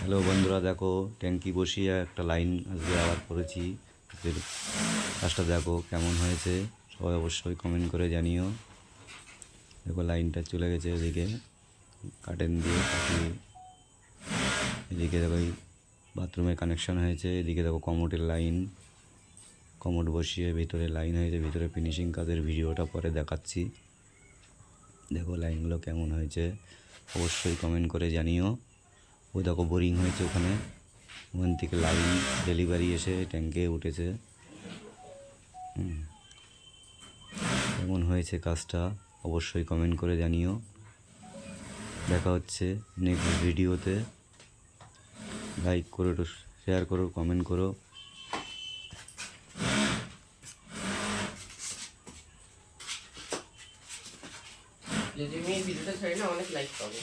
Hello বন্ধুরা, দেখো ট্যাঙ্কি বসিয়ে একটা লাইন আজকে আবার করেছি। এর কাজটা দেখো কেমন হয়েছে, সবাই অবশ্যই কমেন্ট করে জানিও। দেখো লাইনটা চলে গেছে এদিকে কারেন্ট দিয়ে কাটিয়ে। এদিকে দেখো এই বাথরুমে কানেকশন হয়েছে, এদিকে দেখো কমোডের লাইন, কমোড বসিয়ে ভিতরে লাইন হয়েছে। ভিতরে ফিনিশিং কাজের ভিডিওটা পরে দেখাচ্ছি। দেখো লাইনগুলো কেমন হয়েছে অবশ্যই কমেন্ট করে জানিও। ওই দেখো বোরিং হয়েছে ওখানে, ওখান থেকে লাইন ডেলিভারি এসে ট্যাঙ্কে উঠেছে। কেমন হয়েছে কাজটা অবশ্যই কমেন্ট করে জানিও। দেখা হচ্ছে নেক্সট ভিডিওতে। লাইক করো, একটু শেয়ার করো, কমেন্ট করো। যদি আমি এই ভিডিওটা ছাড়ি না অনেক লাইক পাবো।